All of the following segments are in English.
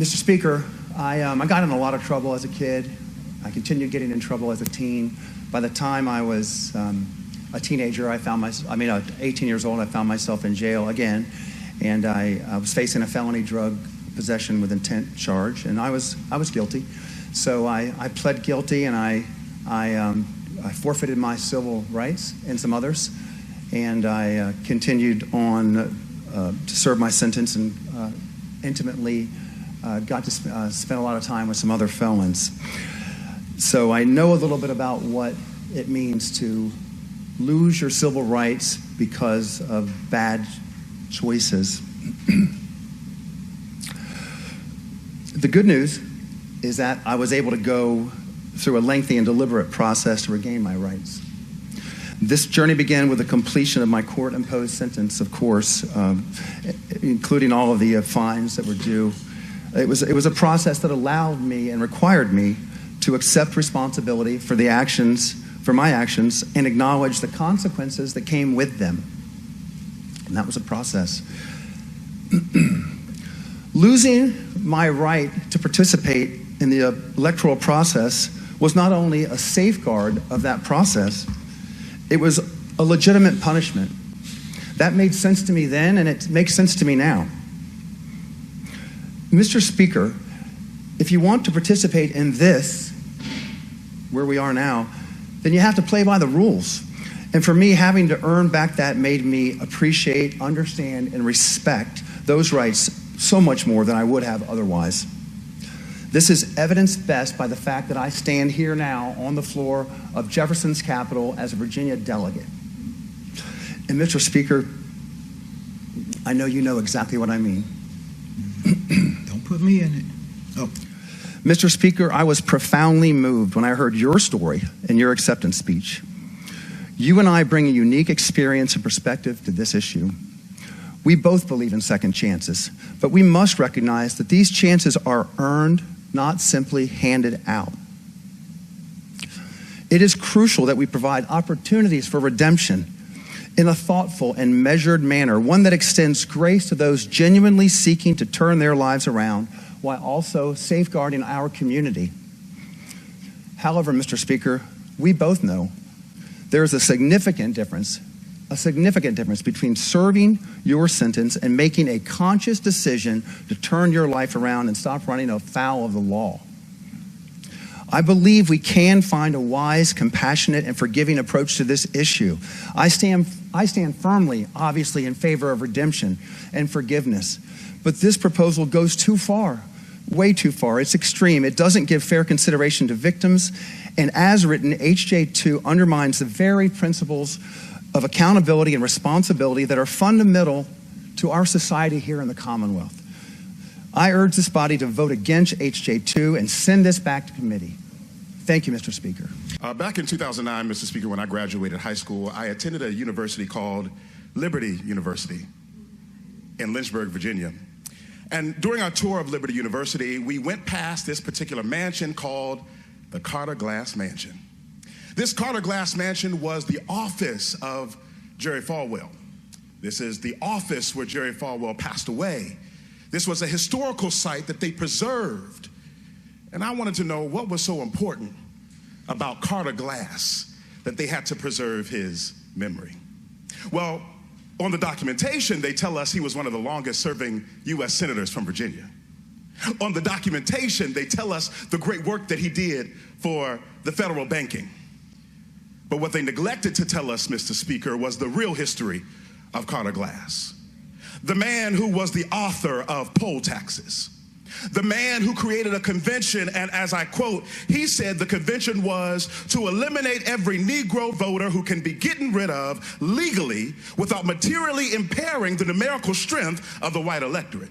Mr. Speaker, I got in a lot of trouble as a kid. I continued getting in trouble as a teen. By the time I was a teenager, 18 years old, I found myself in jail again, and I was facing a felony drug possession with intent charge, and I was guilty. So I pled guilty, and I forfeited my civil rights and some others, and I continued on to serve my sentence, and intimately got to spend a lot of time with some other felons. So I know a little bit about what it means to lose your civil rights because of bad choices. The good news is that I was able to go through a lengthy and deliberate process to regain my rights. This journey began with the completion of my court-imposed sentence, of course, including all of the fines that were due. It was a process that allowed me and required me to accept responsibility for my actions, and acknowledge the consequences that came with them. And that was a process. Losing my right to participate in the electoral process was not only a safeguard of that process, it was a legitimate punishment. That made sense to me then, and it makes sense to me now. Mr. Speaker, if you want to participate in this, where we are now, then you have to play by the rules. And for me, having to earn back that made me appreciate, understand, and respect those rights so much more than I would have otherwise. This is evidenced best by the fact that I stand here now on the floor of Jefferson's Capitol as a Virginia delegate. And Mr. Speaker, I know you know exactly what I mean. Don't put me in it. Oh. Mr. Speaker, I was profoundly moved when I heard your story and your acceptance speech. You and I bring a unique experience and perspective to this issue. We both believe in second chances, but we must recognize that these chances are earned, not simply handed out. It is crucial that we provide opportunities for redemption in a thoughtful and measured manner, one that extends grace to those genuinely seeking to turn their lives around, while also safeguarding our community. However, Mr. Speaker, we both know there is a significant difference between serving your sentence and making a conscious decision to turn your life around and stop running afoul of the law. I believe we can find a wise, compassionate, and forgiving approach to this issue. I stand firmly, obviously, in favor of redemption and forgiveness, but this proposal goes too far. Way too far. It's extreme. It doesn't give fair consideration to victims, and as written, HJ2 undermines the very principles of accountability and responsibility that are fundamental to our society here in the Commonwealth. I urge this body to vote against HJ2 and send this back to committee. Thank you, Mr. Speaker. Back in 2009, Mr. Speaker, when I graduated high school, I attended a university called Liberty University in Lynchburg, Virginia. And during our tour of Liberty University, we went past this particular mansion called the Carter Glass Mansion. This Carter Glass Mansion was the office of Jerry Falwell. This is the office where Jerry Falwell passed away. This was a historical site that they preserved. And I wanted to know what was so important about Carter Glass that they had to preserve his memory. Well, on the documentation, they tell us he was one of the longest serving U.S. senators from Virginia. On the documentation, they tell us the great work that he did for the federal banking. But what they neglected to tell us, Mr. Speaker, was the real history of Carter Glass. The man who was the author of poll taxes. The man who created a convention, and as I quote, he said the convention was to eliminate every Negro voter who can be gotten rid of legally without materially impairing the numerical strength of the white electorate.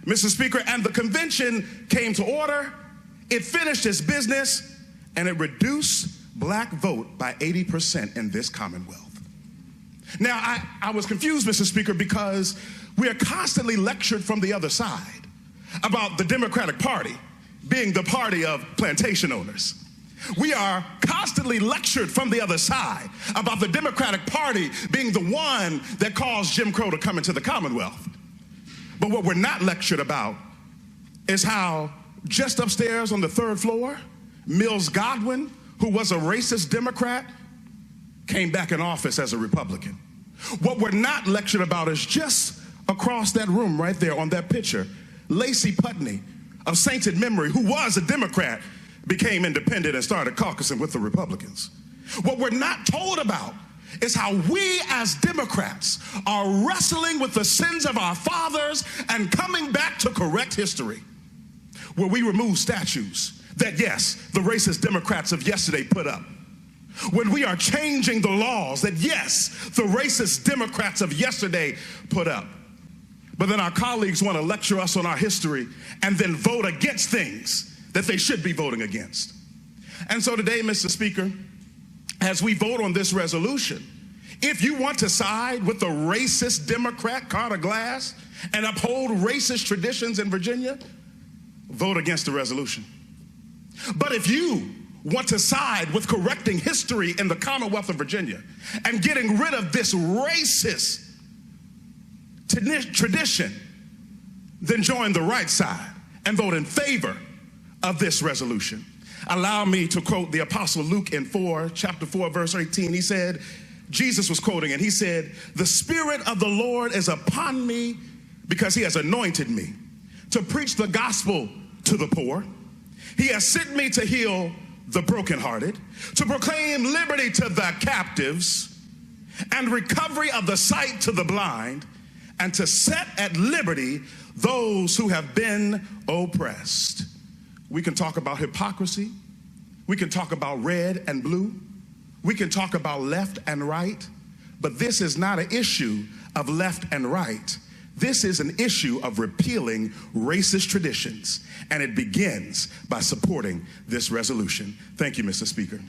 Mr. Speaker, and the convention came to order, it finished its business, and it reduced black vote by 80% in this Commonwealth. Now, I was confused, Mr. Speaker, because we are constantly lectured from the other side about the Democratic Party being the party of plantation owners. We are constantly lectured from the other side about the Democratic Party being the one that caused Jim Crow to come into the Commonwealth. But what we're not lectured about is how just upstairs on the 3rd floor, Mills Godwin, who was a racist Democrat, came back in office as a Republican. What we're not lectured about is just across that room right there on that picture, Lacey Putney of sainted memory, who was a Democrat, became independent and started caucusing with the Republicans. What we're not told about is how we as Democrats are wrestling with the sins of our fathers and coming back to correct history, where we remove statues that, yes, the racist Democrats of yesterday put up. When we are changing the laws that, yes, the racist Democrats of yesterday put up. But then our colleagues want to lecture us on our history and then vote against things that they should be voting against. And so today, Mr. Speaker, as we vote on this resolution, if you want to side with the racist Democrat Carter Glass and uphold racist traditions in Virginia, vote against the resolution. But if you want to side with correcting history in the Commonwealth of Virginia and getting rid of this racist tradition, then join the right side and vote in favor of this resolution. Allow me to quote the Apostle Luke in chapter 4, verse 18. He said, Jesus was quoting, and he said, "The Spirit of the Lord is upon me because he has anointed me to preach the gospel to the poor. He has sent me to heal the brokenhearted, to proclaim liberty to the captives and recovery of the sight to the blind, and to set at liberty those who have been oppressed." We can talk about hypocrisy. We can talk about red and blue. We can talk about left and right. But this is not an issue of left and right. This is an issue of repealing racist traditions. And it begins by supporting this resolution. Thank you, Mr. Speaker.